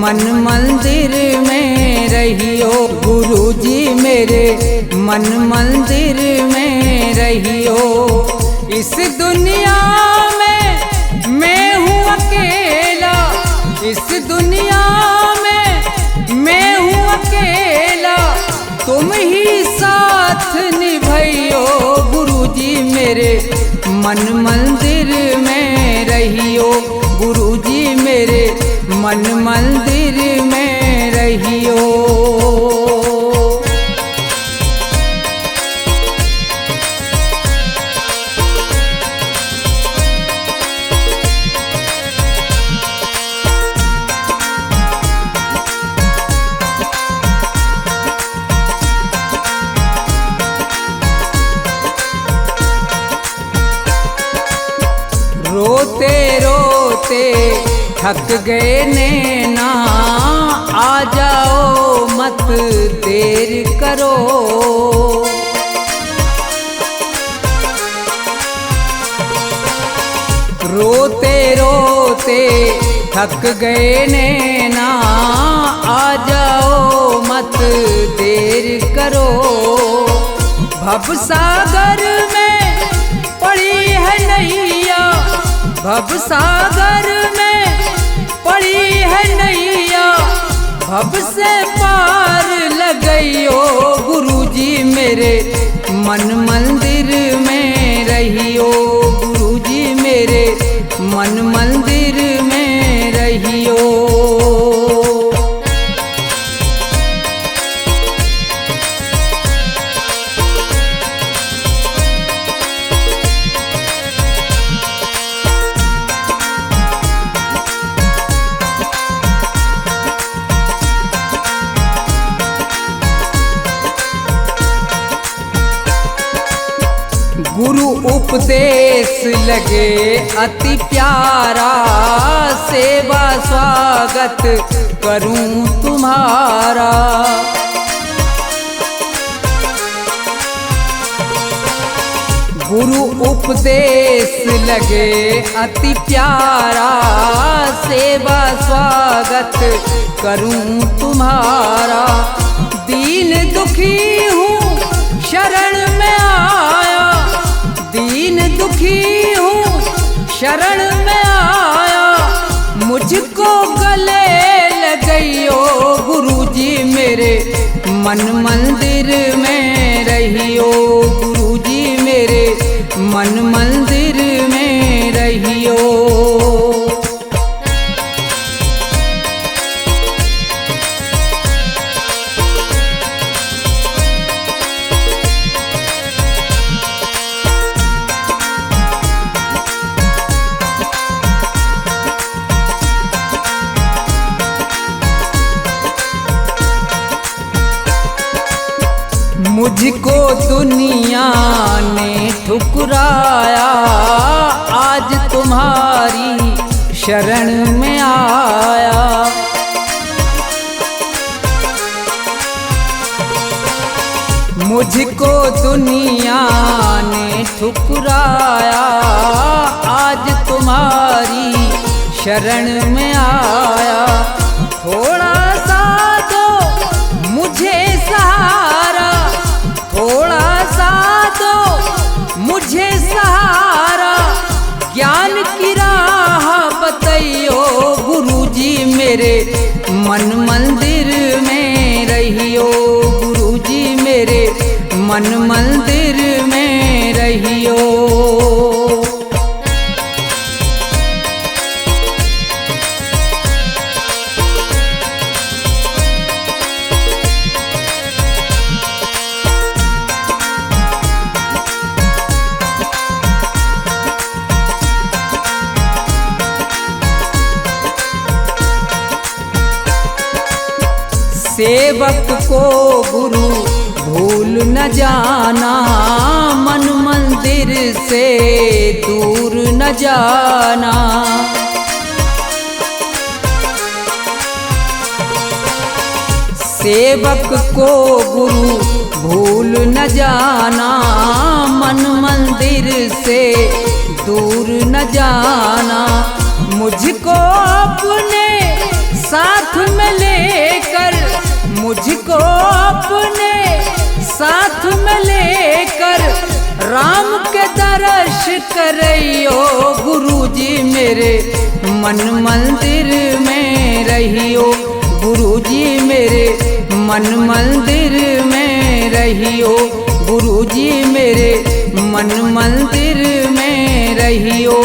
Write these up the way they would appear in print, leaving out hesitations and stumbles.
मन मंदिर में रहियो। गुरुजी मेरे मन मंदिर में रहियो। इस दुनिया में मैं हूँ अकेला, इस दुनिया में मैं हूँ अकेला, तुम ही साथ निभाइयो। गुरुजी मेरे मन मंदिर में रहियो। गुरुजी मेरे मन मंदिर में रहियो। रोते रोते थक गए नैना, आ जाओ मत देर करो। रोते रोते थक गए नैना, आ जाओ मत देर करो। भवसागर में पड़ी है नैया, भवसागर में पड़ी है नैया, भव से पार लगइयो। गुरुजी मेरे मन मंदिर में रहियो। गुरुजी मेरे मन मंदिर में रहियो। गुरु उपदेश लगे अति प्यारा, सेवा स्वागत करूं तुम्हारा। गुरु उपदेश लगे अति प्यारा, सेवा स्वागत करूं तुम्हारा। दीन दुखी हूँ शरण में आया, दीन दुखी हूँ शरण में आया, मुझको गले लगइयो। गुरुजी मेरे मन मंदिर में रहियो। गुरुजी मेरे मन मंदिर में रहियो। मुझको दुनिया ने ठुकराया, आज तुम्हारी शरण में आया। मुझको दुनिया ने ठुकराया, आज तुम्हारी शरण में आया। थोड़ा सा दो मुझे सहारा, थोड़ा सा दो मुझे सहारा, ज्ञान की राह बताइयो। गुरुजी मेरे मन मंदिर में रहियो। गुरुजी मेरे मन मंदिर में रहियो। सेवक को गुरु भूल न जाना, मन मंदिर से दूर न जाना। सेवक को गुरु भूल न जाना, मन मंदिर से दूर न जाना। मुझको अपने साथ में लेकर, मुझको अपने साथ में लेकर राम के दर्श करइयो गुरुजी मेरे मन मंदिर में रहियो, गुरुजी मेरे मन मंदिर में रहियो, गुरुजी मेरे मन मंदिर में रहियो,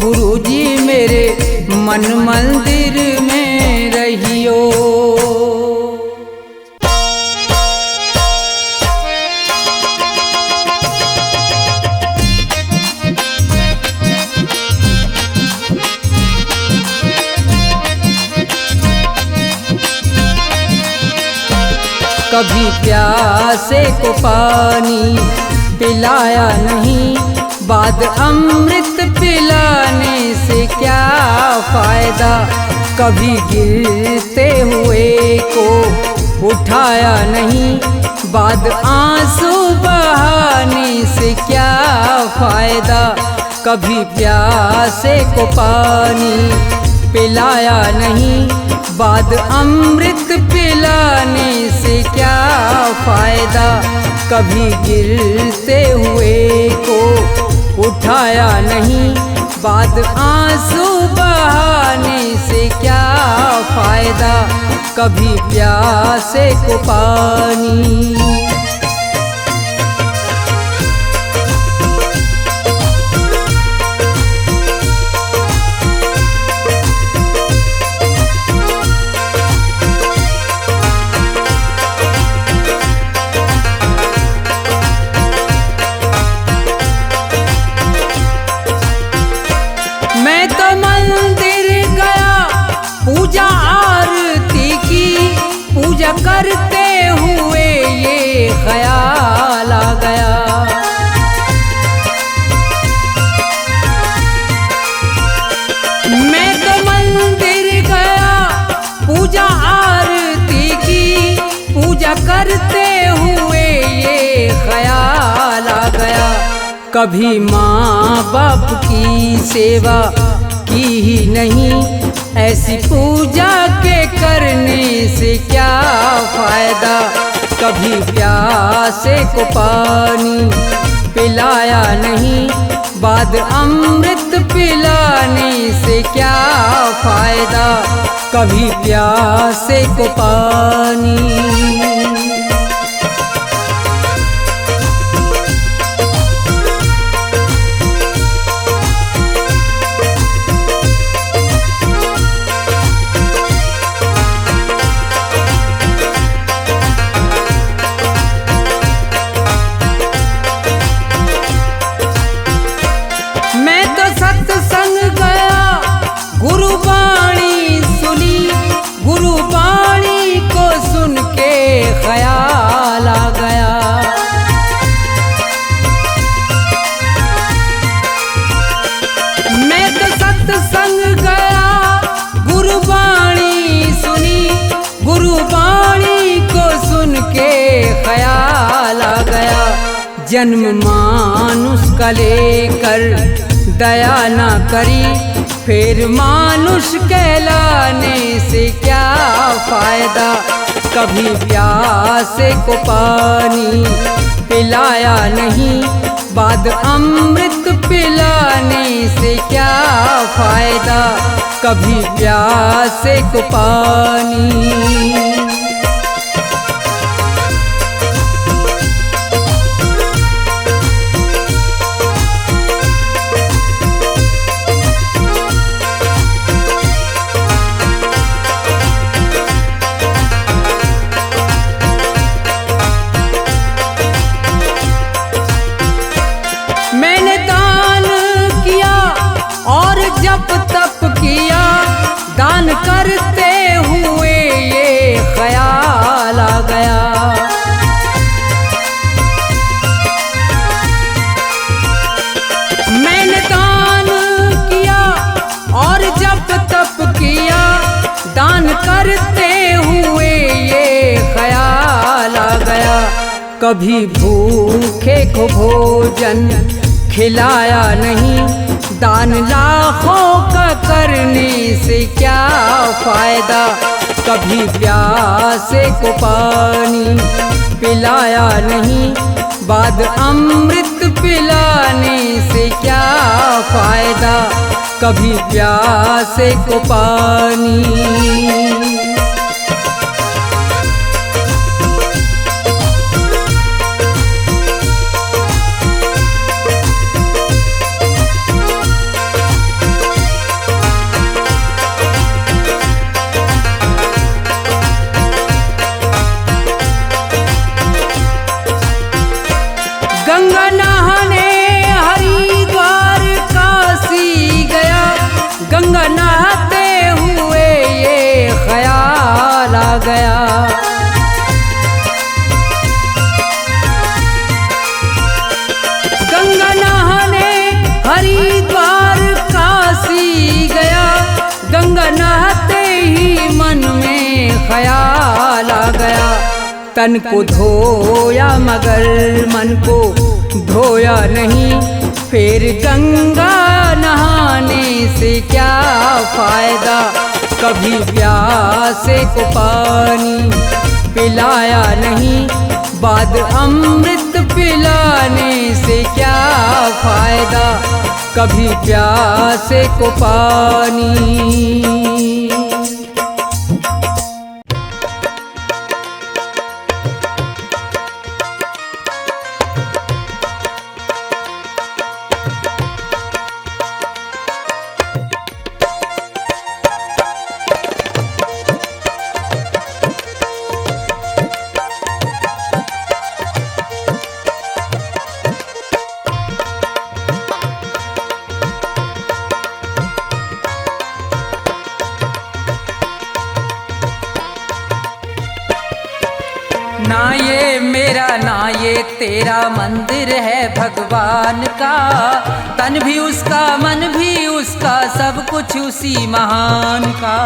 गुरुजी मेरे मन मंदिर में रहियो। कभी प्यासे को पानी पिलाया नहीं, बाद अमृत पिलाने से क्या फायदा। कभी गिरते हुए को उठाया नहीं, बाद आंसू बहाने से क्या फायदा। कभी प्यासे को पानी पिलाया नहीं, बाद अमृत पिलाने से क्या फायदा। कभी गिरते हुए को उठाया नहीं, बाद आंसू बहाने से क्या फायदा। कभी प्यासे को पानी। मैं तो मंदिर गया, पूजा आरती की, पूजा करते हुए ये ख्याल आ गया। मैं तो मंदिर गया, पूजा आरती की, पूजा करते हुए ये ख्याल आ गया। कभी माँ बाप की सेवा की ही नहीं, ऐसी पूजा के करने से क्या फायदा। कभी प्यासे को पानी पिलाया नहीं, बाद अमृत पिलाने से क्या फायदा। कभी प्यासे को पानी। मैं तो सत्संग गया, गुरुवाणी सुनी, गुरुवाणी को सुन के ख्याल आ गया। मैं तो सत्संग गया, गुरुवाणी सुनी, गुरुवाणी को सुन के ख्याल आ गया। जन्म मानुष का लेकर दया ना करी, फिर मानुष कहलाने से क्या फायदा। कभी प्यासे को पानी पिलाया नहीं, बाद अमृत पिलाने से क्या फायदा। कभी प्यासे को पानी। मैंने दान किया और जप तप किया, दान करते हुए ये ख्याल आ गया। मैंने दान किया और जप तप किया, दान करते हुए ये ख्याल आ गया। कभी भूखे को भोजन खिलाया नहीं, दान लाखों का करने से क्या फायदा। कभी प्यासे को पानी पिलाया नहीं, बाद अमृत पिलाने से क्या फायदा, कभी प्यासे को पानी। गंगा नहाने हरिद्वार काशी गया, गंगा नहाते हुए ये ख्याल आ गया। गंगा नहाने हरिद्वार काशी गया, गंगा नहाते ही मन में ख्याल आ गया। तन को धोया मगर मन को धोया नहीं, फिर गंगा नहाने से क्या फायदा, कभी प्यासे को पानी पिलाया नहीं, बाद अमृत पिलाने से क्या फायदा, कभी प्यासे को पानी। ना ये मेरा ना ये तेरा मंदिर है भगवान का, तन भी उसका मन भी उसका सब कुछ उसी महान का।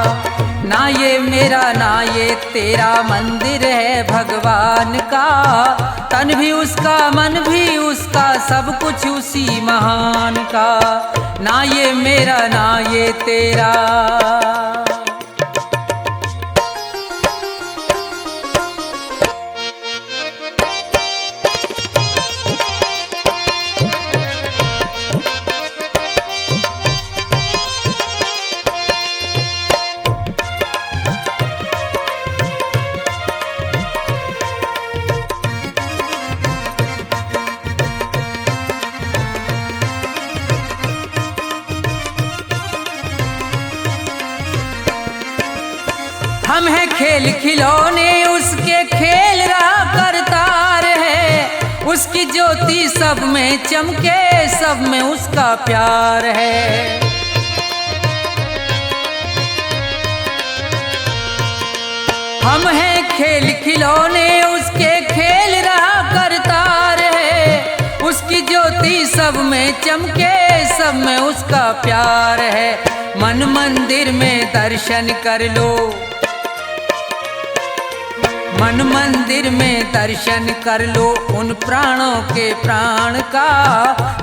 ना ये मेरा ना ये तेरा मंदिर है भगवान का, तन भी उसका मन भी उसका सब कुछ उसी महान का। ना ये मेरा ना ये तेरा। हम हैं खेल खिलौने उसके खेल रहा करतार है, उसकी ज्योति सब में चमके सब में उसका प्यार है। हम हैं खेल खिलौने उसके खेल रहा करतार है, उसकी ज्योति सब में चमके सब में उसका प्यार है। मन मंदिर में दर्शन कर लो, मन मंदिर में दर्शन कर लो उन प्राणों के प्राण का।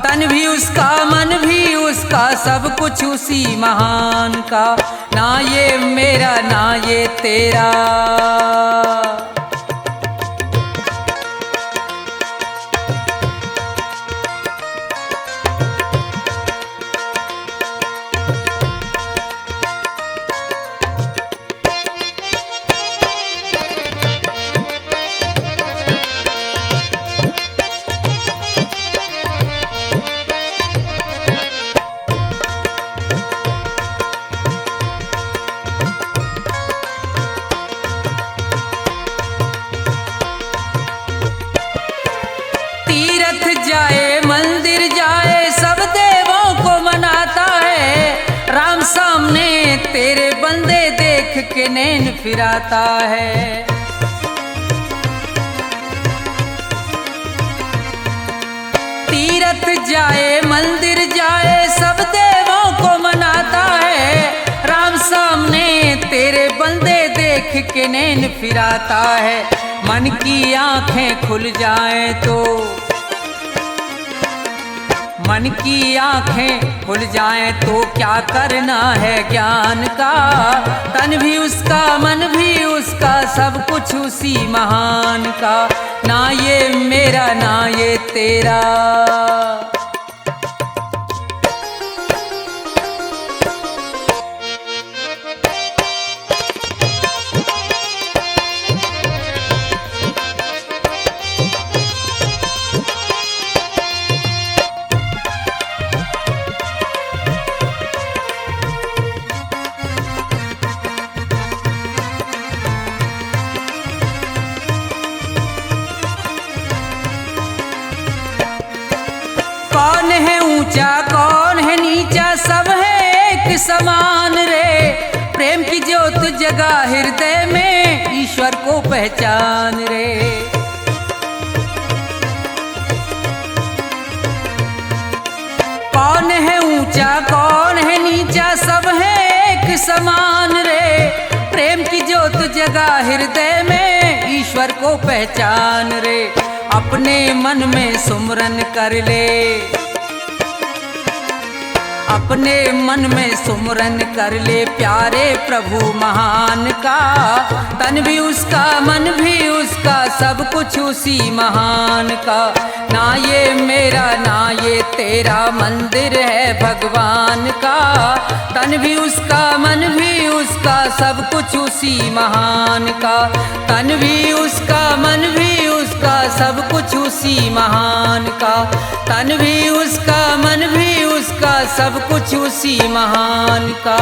तन भी उसका मन भी उसका सब कुछ उसी महान का। ना ये मेरा ना ये तेरा। जाए मंदिर जाए सब देवों को मनाता है, राम सामने तेरे बंदे देख के नैन फिराता है। तीरथ जाए मंदिर जाए सब देवों को मनाता है, राम सामने तेरे बंदे देख के नैन फिराता है। मन की आंखें खुल जाएं तो मन की आंखें खुल जाएं तो क्या करना है ज्ञान का। तन भी उसका मन भी उसका सब कुछ उसी महान का। ना ये मेरा ना ये तेरा। कौन है ऊंचा कौन है नीचा सब है एक समान रे। प्रेम की ज्योत जगा हृदय में ईश्वर को पहचान रे। कौन है ऊंचा कौन है नीचा सब है एक समान रे। प्रेम की ज्योत जगा हृदय में ईश्वर को पहचान रे। अपने मन में सुमरन कर ले। अपने मन में सुमरन कर ले प्यारे प्रभु महान का। तन भी उसका मन भी उसका सब कुछ उसी महान का। ना ये मेरा ना ये तेरा मंदिर है भगवान का। तन भी उसका मन भी उसका सब कुछ उसी महान का। तन भी उसका मन भी उसका सब कुछ उसी महान का। तन भी उसका मन भी उसका सब कुछ उसी महान का।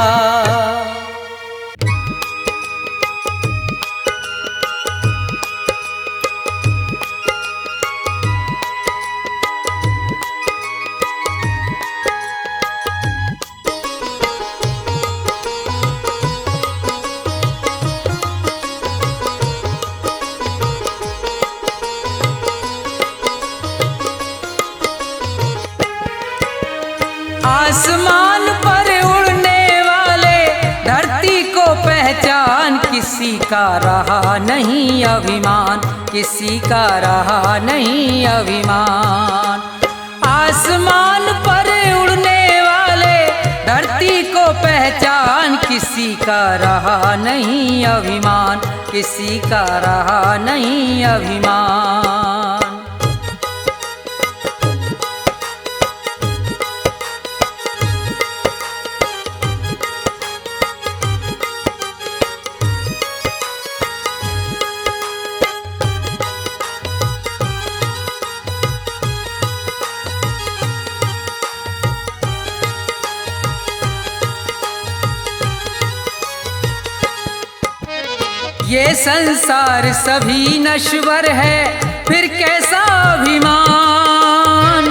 आसमान पर उड़ने वाले धरती को पहचान। किसी का रहा नहीं अभिमान किसी का रहा नहीं अभिमान। आसमान पर उड़ने वाले धरती को पहचान। किसी का रहा नहीं अभिमान किसी का रहा नहीं अभिमान। ये संसार सभी नश्वर है फिर कैसा अभिमान।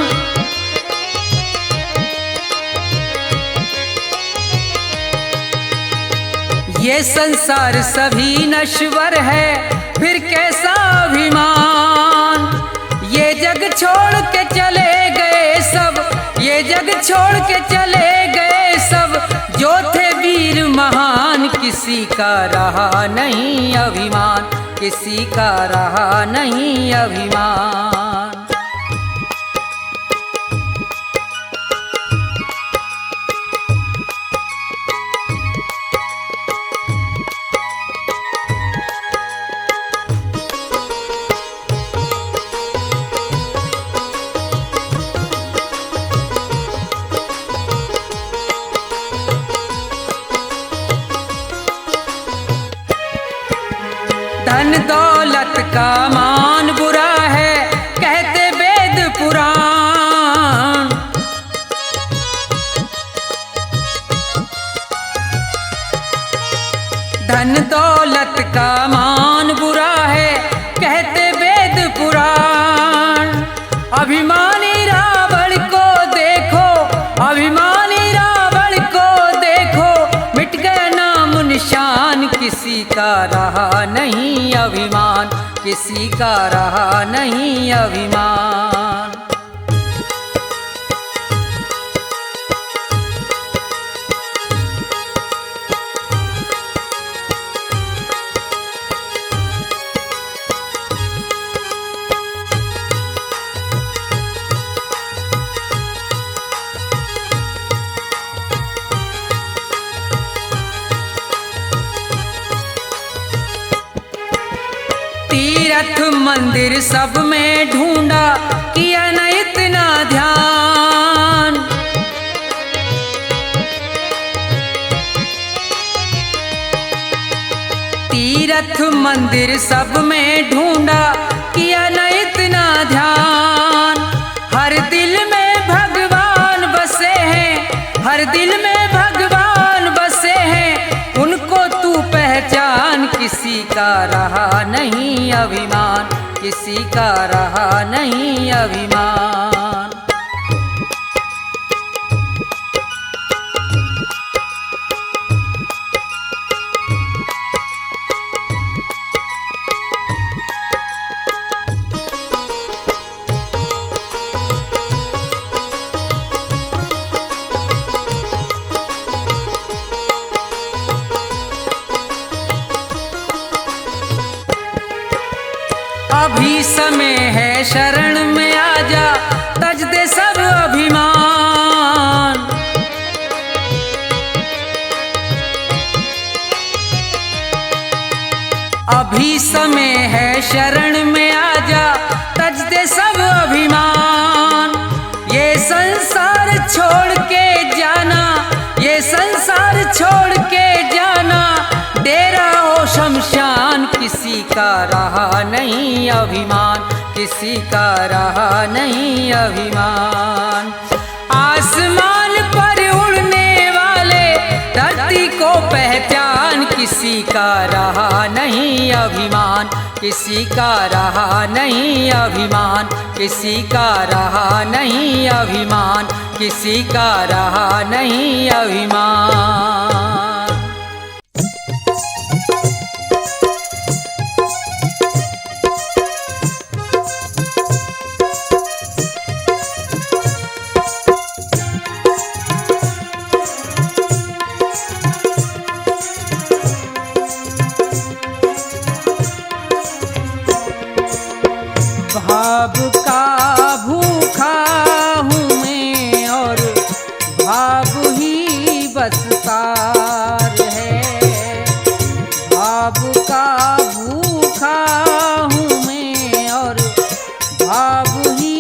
ये संसार सभी नश्वर है फिर कैसा अभिमान। ये जग छोड़ के चले गए सब ये जग छोड़ के चले गए सब जो थे वीर महान। किसी का रहा नहीं अभिमान किसी का रहा नहीं अभिमान। धन दौलत का मान बुरा है कहते वेद पुराण। धन दौलत का मान बुरा है कहते वेद पुराण। अभिमानी रावण को देखो अभिमानी रावण को देखो मिट गया नाम निशान। किसी का रहा नहीं अभिमान किसी का रहा नहीं अभिमान। तीर्थ मंदिर सब में ढूंढा, किया न इतना ध्यान। तीर्थ मंदिर सब में ढूंढा, किया न इतना ध्यान। हर दिल में भगवान बसे हैं, हर दिल में भगवान बसे हैं, उनको तू पहचान। किसी का रहा नहीं अभिमान, किसी का रहा नहीं अभिमान। अभी समय है शरण में आजा, तज दे सब अभिमान। अभी समय है शरण में आजा, तज दे सब अभिमान। ये संसार छोड़ के जाना, ये संसार छोड़ के जाना, डेरा हो शमशान। किसी का रहा नहीं अभिमान, किसी का रहा नहीं अभिमान। आसमान पर उड़ने वाले धरती को पहचान। किसी का रहा नहीं अभिमान, किसी का रहा नहीं अभिमान, किसी का रहा नहीं अभिमान, किसी का रहा नहीं अभिमान। भाव का भूखा हूँ मैं और भाव ही बस सार है। भाव का भूखा हूँ मैं और भाव ही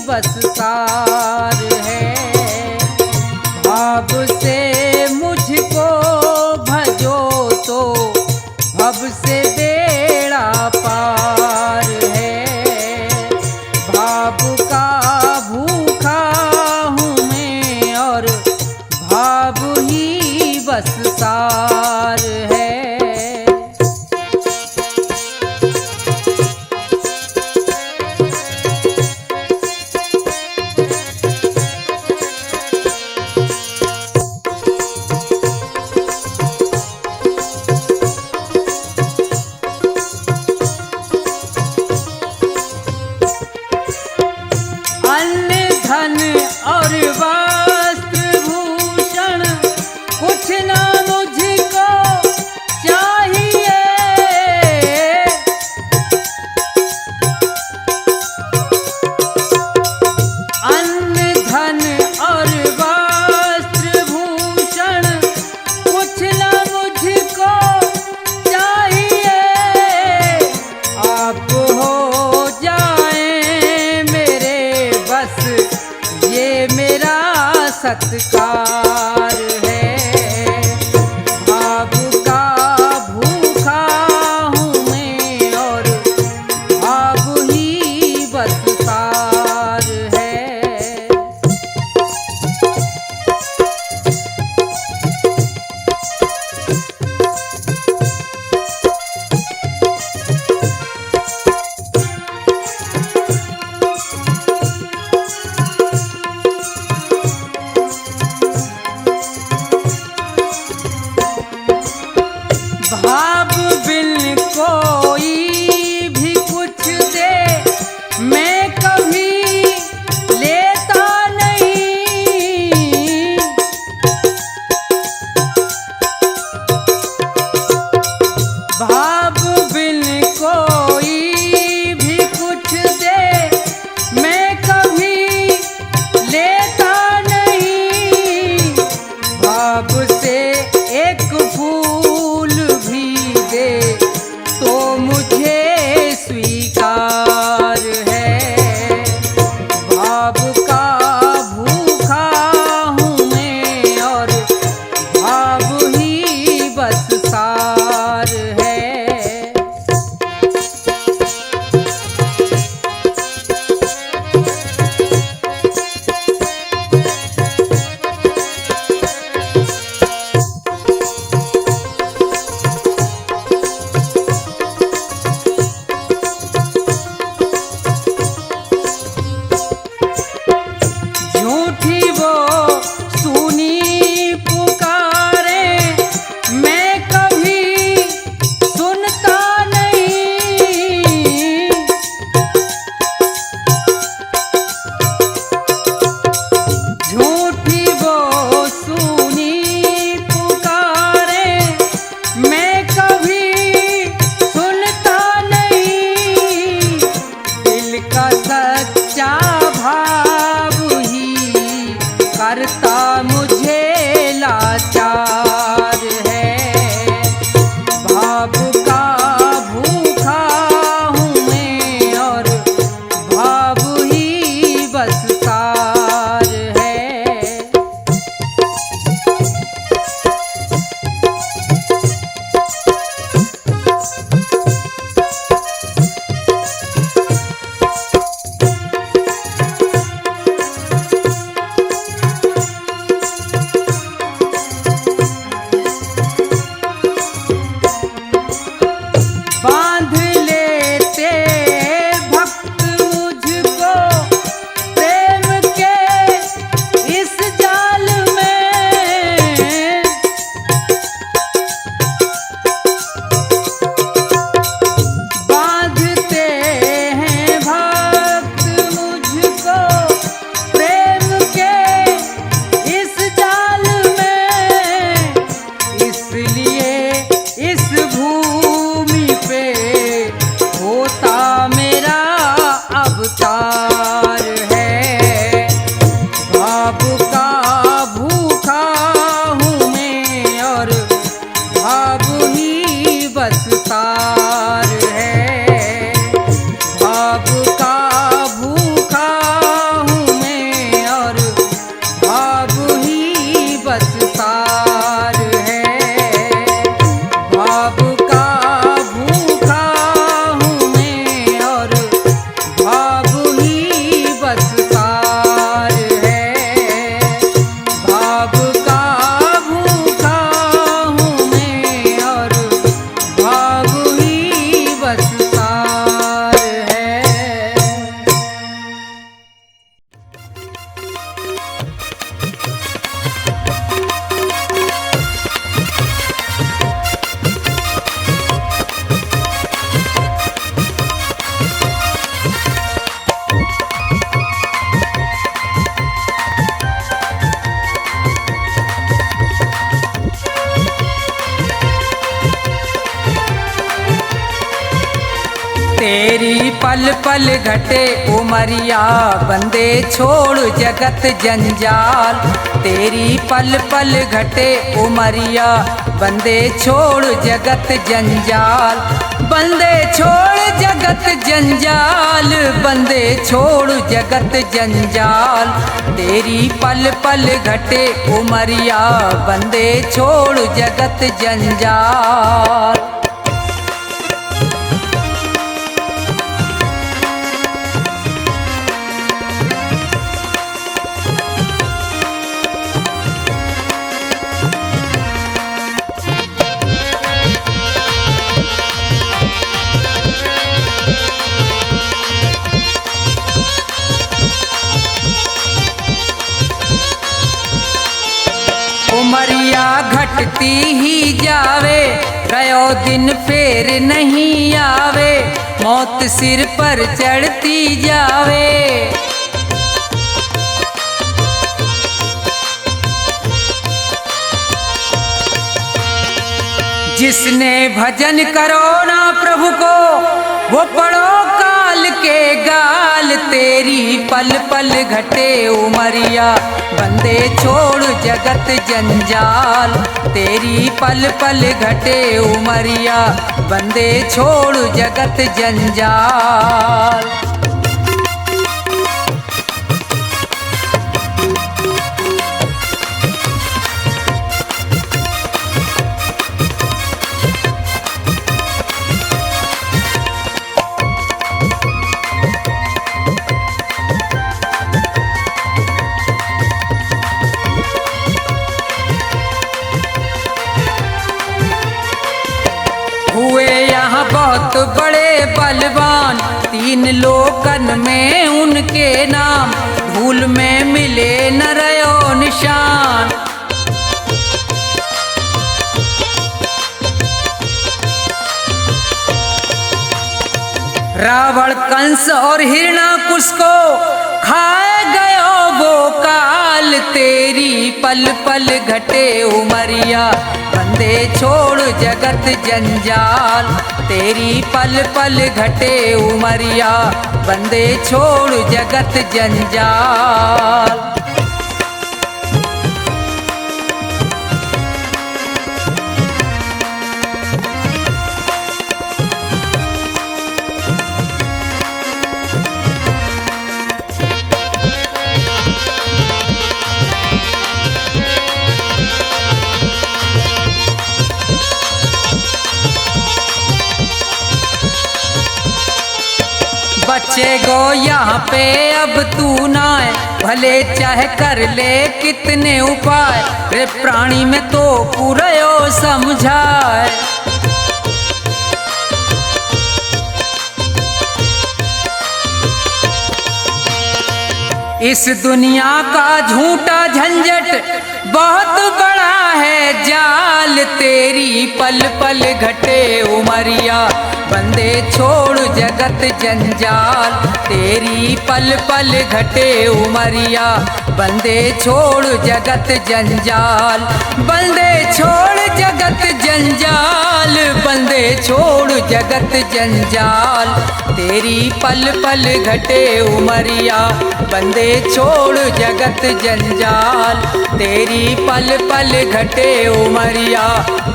बस सार है। भाव से मुझको भजो तो भव से बेड़ा पार है। भाव का भूखा हूँ मैं और भाव ही बस सार है। अन्न धन और वस्त्र भूषण कुछ ना मुझको चाहिए। अन्न धन और वस्त्र भूषण कुछ ना मुझको चाहिए। आप हो जाए मेरे बस, ये मेरा सत्कार है। भाव का भूखा हूँ मैं और भाव ही बस सार है। पल पल घटे उमरिया, बंदे छोड़ जगत जंजाल। तेरी पल पल घटे उमरिया, बंदे छोड़ जगत जंजाल। बंदे छोड़ जगत जंजाल, बंदे छोड़ जगत जंजाल। तेरी पल पल घटे उमरिया, बंदे छोड़ जगत जंजाल। उमरिया घटती ही जावे, गयो दिन फेर नहीं आवे। मौत सिर पर चढ़ती जावे। जिसने भजन करो ना प्रभु को, वो पढ़ो काल के गाल। तेरी पल पल घटे उमरिया, बंदे छोड़ जगत जंजाल। तेरी पल पल घटे उमरिया, बंदे छोड़ जगत जंजाल। हुए यहाँ बहुत बड़े बलवान, तीन लोकन में उनके नाम। धूल में मिले न रयो निशान। रावण कंस और हिरणाकुश को खाए गयो वो काल। तेरी पल पल घटे उमरिया, बंदे छोड़ जगत जंजाल। तेरी पल पल घटे उमरिया, बंदे छोड़ जगत जंजाल। बचेगो यहाँ पे अब तू ना है, भले चाहे कर ले कितने उपाय। रे प्राणी में तो पूरयो समझाए। इस दुनिया का झूठा झंझट बहुत बड़ा है जाल। तेरी पल पल घटे उमरिया, बंदे छोड़ जगत जंजाल। तेरी पल पल घटे उमरिया, बंदे छोड़ जगत जंजाल। बंदे छोड़ जगत जंजाल, बंदे छोड़ जगत जंजाल। तेरी पल पल घटे उमरिया, बंदे छोड़ जगत जंजाल। तेरी पल पल घटे उमरिया,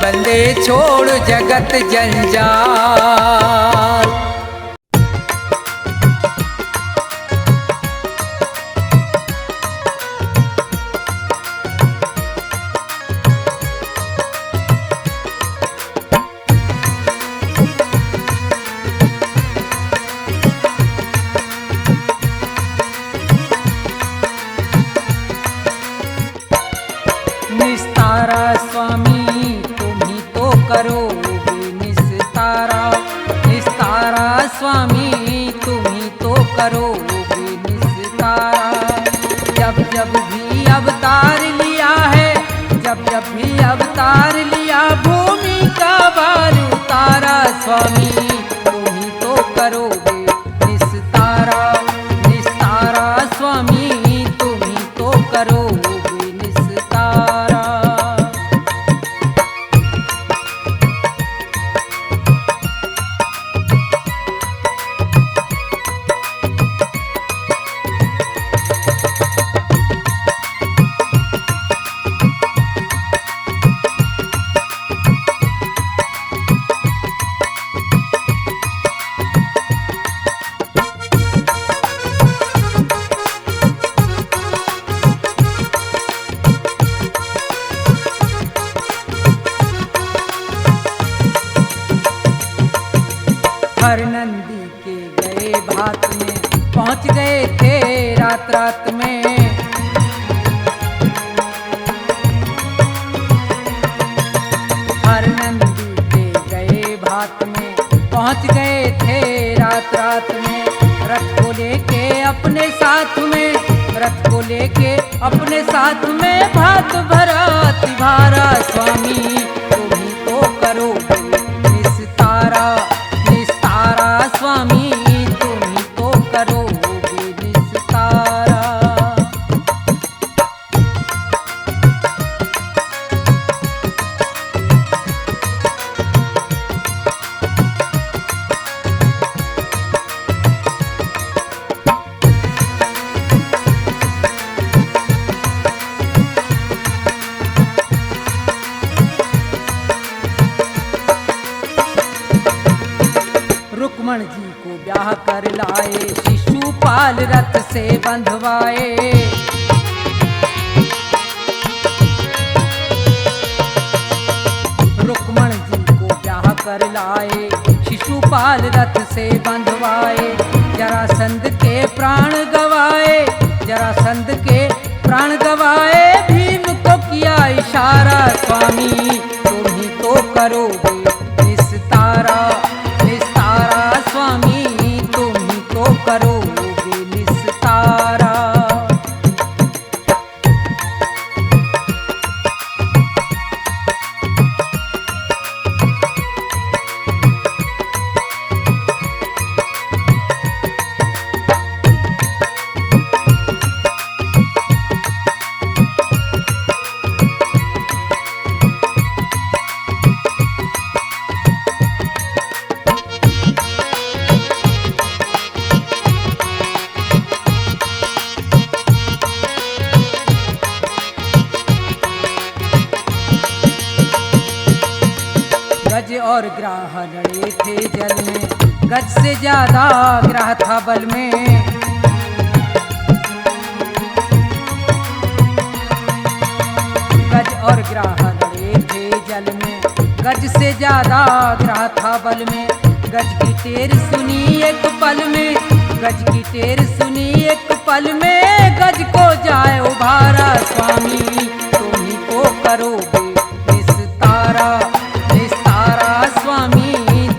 बंदे छोड़ जगत जंजाल। निस्तारा स्वामी तुम ही तो करोगे निस्तारा। निस्तारा स्वामी तुम ही तो करोगे निस्तारा। जब जब भी अवतार लिया है, जब जब भी अवतार लिया, भूमि का भार उतारा। स्वामी तुम ही तो करोगे निस्तारा। निस्तारा स्वामी तुम ही तो करोगे निस्तारा। भात में पहुँच गए थे रात रात में। हर नंदी के गए भात में पहुँच गए थे रात रात में। रथ को लेके अपने साथ में, रथ को लेके अपने साथ में भात भरा तिभारा स्वामी तुम ही तो करोगे निस्तारा, निस्तारा स्वामी तुम ही तो करोगे निस्तारा। रुक्मण जी को ब्याह कर लाए, शिशुपाल रथ से बंधवाए। रुक्मण जी को ब्याह कर लाए, शिशुपाल रथ से बंधवाए। जरासंध के प्राण गवाए, जरासंध के प्राण गवाए। भीम को किया इशारा स्वामी तुम ही तो करोगे निस्तारा, निस्तारा स्वामी तुम ही तो करोगे निस्तारा। गज और ग्राह लड़े थे जल में, गज से ज्यादा ग्राह था बल में। गज और ग्राह लड़े थे जल में, गज से ज्यादा ग्राह था बल में। गज की टेर सुनी एक पल में, गज की टेर सुनी एक पल में। गज को जाए उभारा स्वामी तुम ही तो करोगे निस्तारा, निस्तारा स्वामी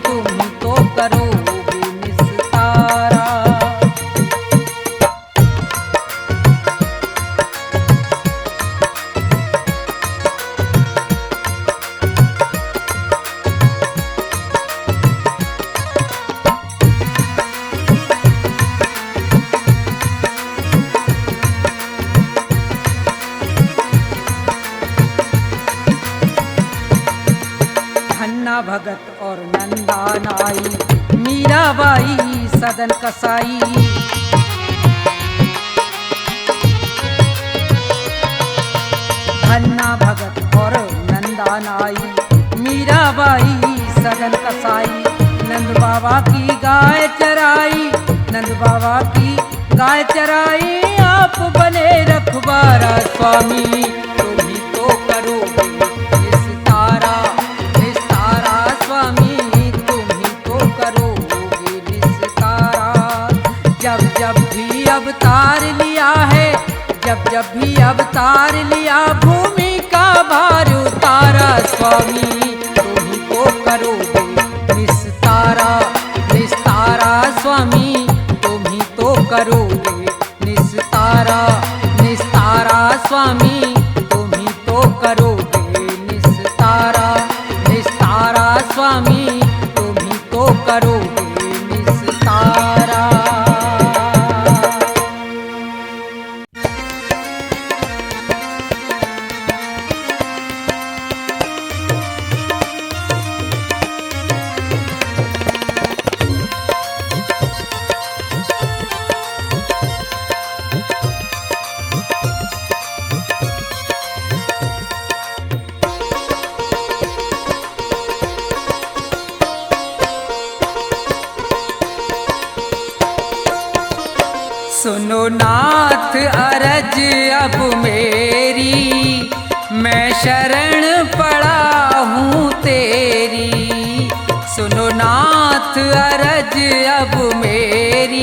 तुम ही तो करोगे निस्तारा। धन्ना भगत और नंदा नाई, मीराबाई सदन कसाई। धन्ना भगत और नंदा नाई, मीराबाई सदन कसाई। नंद बाबा की गाय चराई, नंद बाबा की गाय चराई। आप बने रखवारा स्वामी तुम ही तो करोगे निस्तारा, निस्तारा स्वामी तुम ही तो करोगे निस्तारा। जब जब भी अवतार लिया है, जब जब भी अवतार लिया। भूमि का भार उतारा स्वामी तुम ही तो करोगे निस्तारा, निस्तारा स्वामी तुम ही तो करोगे निस्तारा, निस्तारा स्वामी तुम ही तो करोगे निस्तारा, निस्तारा स्वामी तुम ही तो करोगे निस्तारा। सुनो नाथ अरज अब मेरी, मैं शरण पड़ा हूँ तेरी। सुनो नाथ अरज अब मेरी,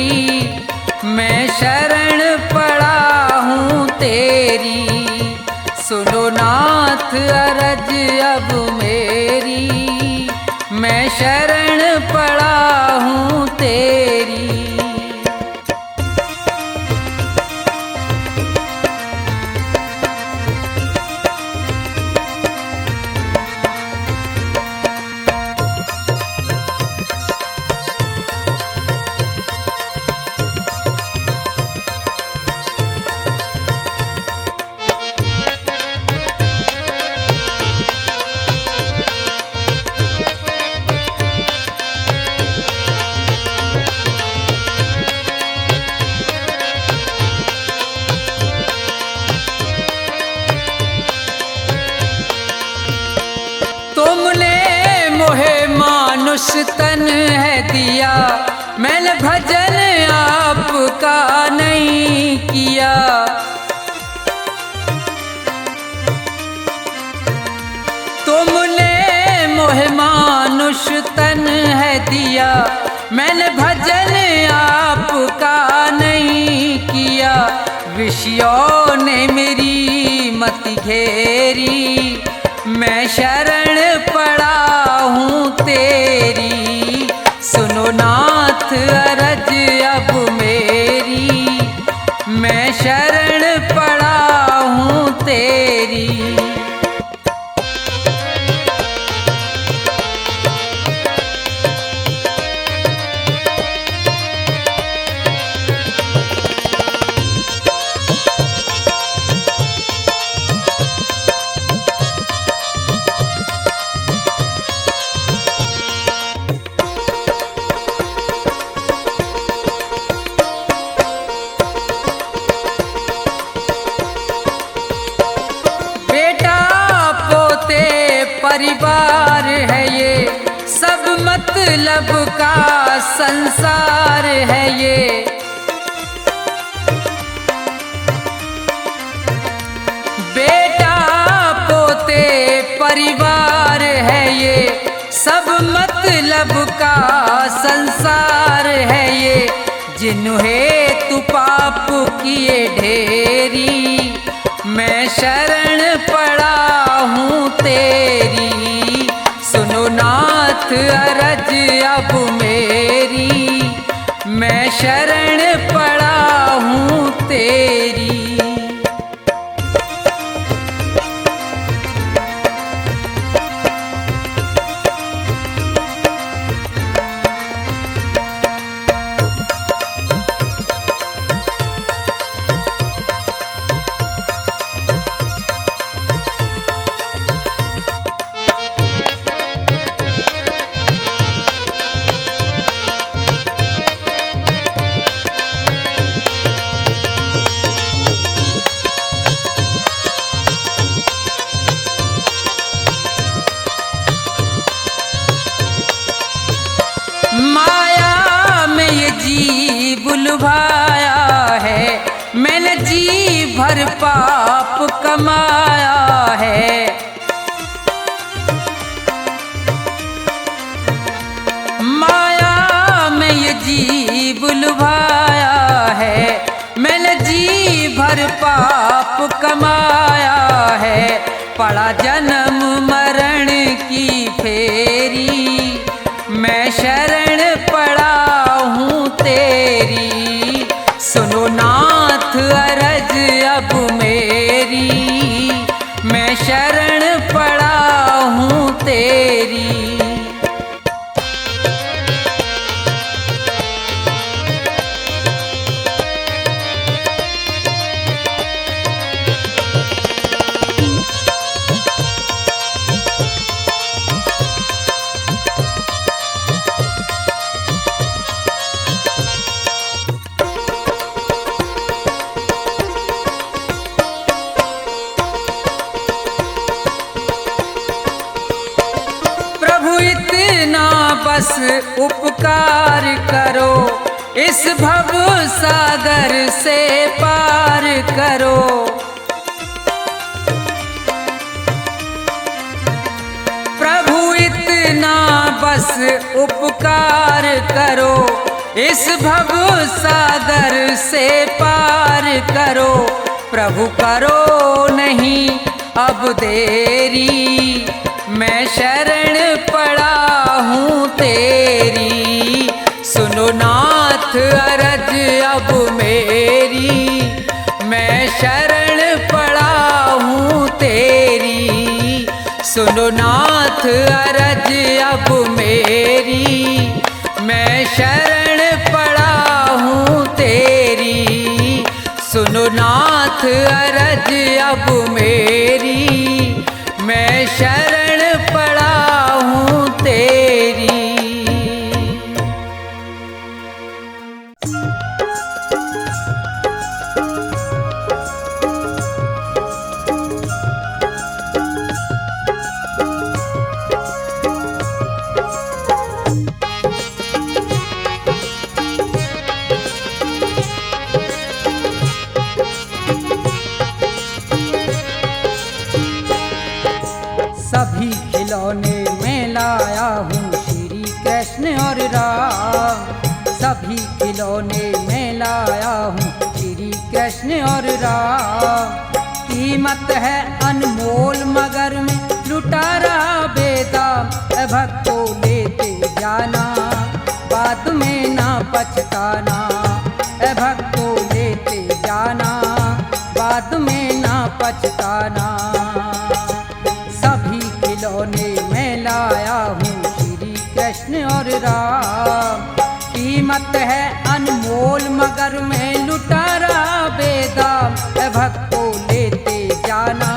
तन है दिया, मैंने भजन आपका नहीं किया। तुमने मोहे मानुष तन है दिया, मैंने भजन आपका नहीं किया। विषयों ने मेरी मति घेरी, मैं शरण पड़ा हूँ तेरी। सुनो नाथ अरज अब मेरी, मैं शरण पड़ा हूँ तेरी। परिवार है ये, सब मतलब का संसार है ये। बेटा पोते परिवार है ये, सब मतलब का संसार है ये। जिन्हें तू पाप किए ढेरी, मैं शरण पड़ा हूँ तेरी। सुनो नाथ अरज अब मेरी, मैं शरण पड़ा हूँ तेरी। बुलवाया है, मैंने जी भर पाप कमाया है। माया में ये जी बुलवाया है, मैंने जी भर पाप कमाया है। पड़ा जन्म मरण की फेरी, मैं शरण पड़ा हूँ तेरी। सुनो नाथ अरज अब मेरी, मैं शरण पड़ा हूँ तेरी। बस उपकार करो, इस भव सागर से पार करो। प्रभु इतना बस उपकार करो, इस भव सागर से पार करो। प्रभु करो नहीं अब देरी, मैं शरण पड़ा हूँ तेरी। सुनो नाथ अरज अब मेरी, मैं शरण पड़ा हूँ तेरी। सुनो नाथ अरज अब मेरी, मैं शरण पड़ा हूँ तेरी। सुनो नाथ अरज अब मेरी, मैं शरण पड़ा हूँ तेरी। खिलौने मैं लाया हूँ श्री कृष्ण और राम। कीमत है अनमोल मगर में लुटा रहा बेदाम। भक्तों लेते जाना बाद में ना पछताना। भक्तों लेते जाना बाद में ना पछताना। सभी खिलौने मैं लाया हूँ श्री कृष्ण और राम। कीमत है अनमोल मगर में लुटा रहा बेदाम। भक्तों लेते जाना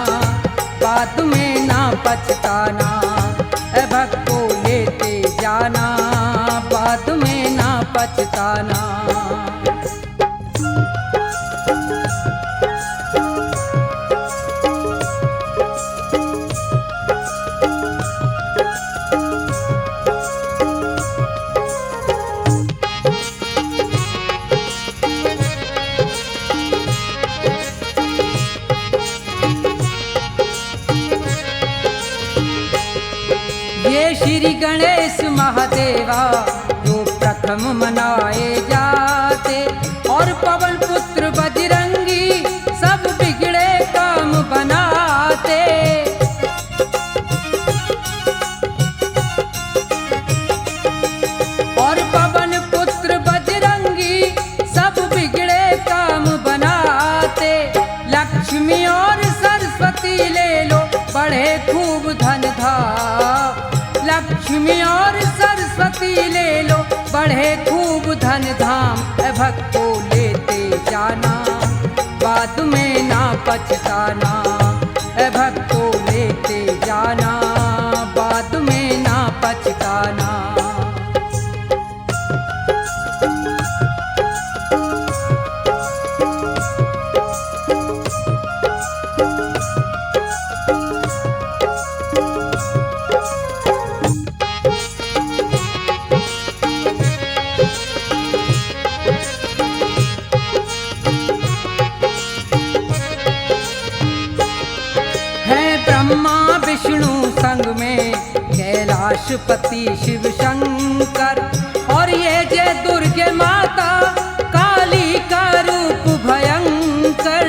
बाद में ना पछताना। भक्तों लेते जाना बाद में ना पछताना। ये श्री गणेश महादेवा जो प्रथम मनाए जाते, और पवन पुत्र बजरंगी सब बिगड़े काम बनाते। और पवन पुत्र बजरंगी सब बिगड़े काम बनाते। लक्ष्मी और सरस्वती ले लो बढ़े खूब धन धाम। लक्ष्मी और सरस्वती ले लो बढ़े खूब धन धाम। भक्तों लेते जाना बाद में ना पछताना। भक्तों लेते जाना बाद में ना पछताना। ब्रह्मा विष्णु संग में कैलाशपति शिव शंकर, और ये जय दुर्गे माता काली का रूप भयंकर।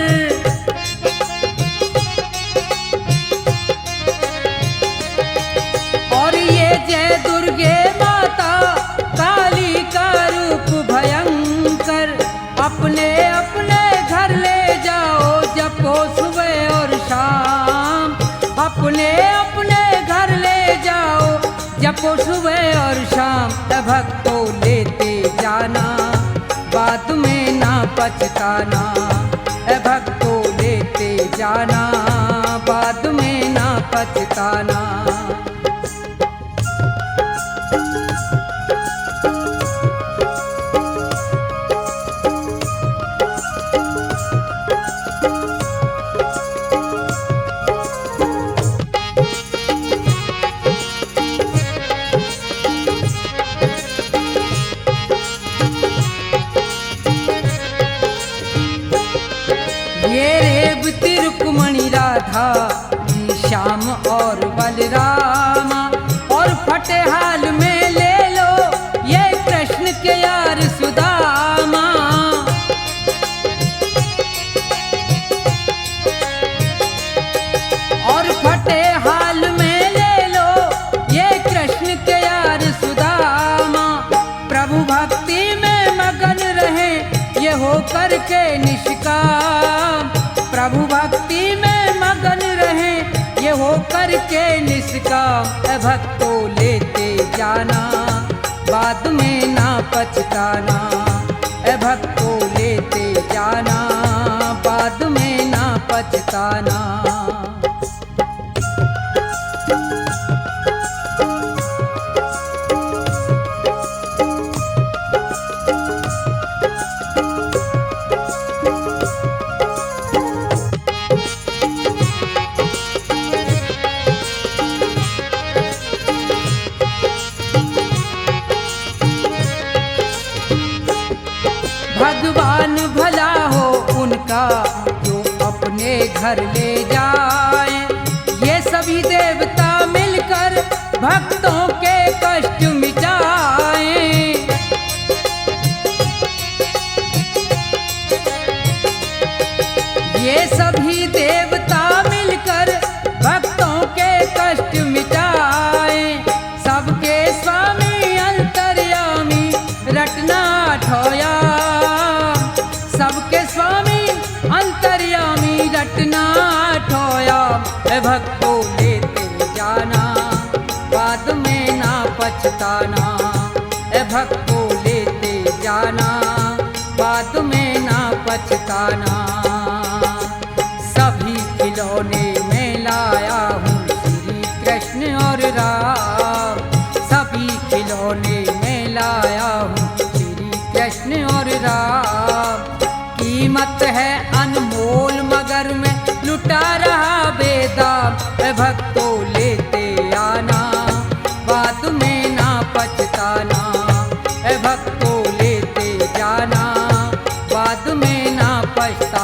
और ये जय दुर्गे माता काली का रूप भयंकर। अपने अपने घर ले जाओ जपो सुबह और शाम। अपने अपने घर ले जाओ जपो सुबह और शाम। भक्तों लेते जाना बाद में ना पछताना। भक्तों लेते जाना बाद में ना पछताना। ये रेवती रुक्मणी राधा जी श्याम और बलरामा, और फटे हाल में ले लो ये कृष्ण के यार सुदामा। और फटे हाल में ले लो ये कृष्ण के यार सुदामा। प्रभु भक्ति में मगन रहे ये हो करके निष्काम। प्रभु भक्ति में मगन रहे ये हो करके निष्काम। भक्तों लेते जाना बाद में ना पछताना। भक्तों लेते जाना बाद में ना पछताना। भगवान भला हो उनका जो अपने घर ले जाए। ये सभी देवता मिलकर भक्तों के कष्ट मिटाए। ये सभी देवता मिलकर भक्तों के कष्ट मिटाए, सबके स्वामी अंतर्यामी रटना ठोया, सबके स्वामी अंतर्यामी रटना ठोया। ए भक्तों लेते जाना, बाद में ना पछताना, ए भक्तों लेते जाना, बाद में ना पछताना। सभी खिलौने में लाया हूँ श्री कृष्ण और राम, सभी खिलौने में लाया हूँ श्री कृष्ण और राम। कीमत है अनमोल मगर में लुटा रहा बेदाम, ए भक्तों लेते आना, बाद में ना पछताना, ए भक्तों लेते जाना, बाद में ना पछताना।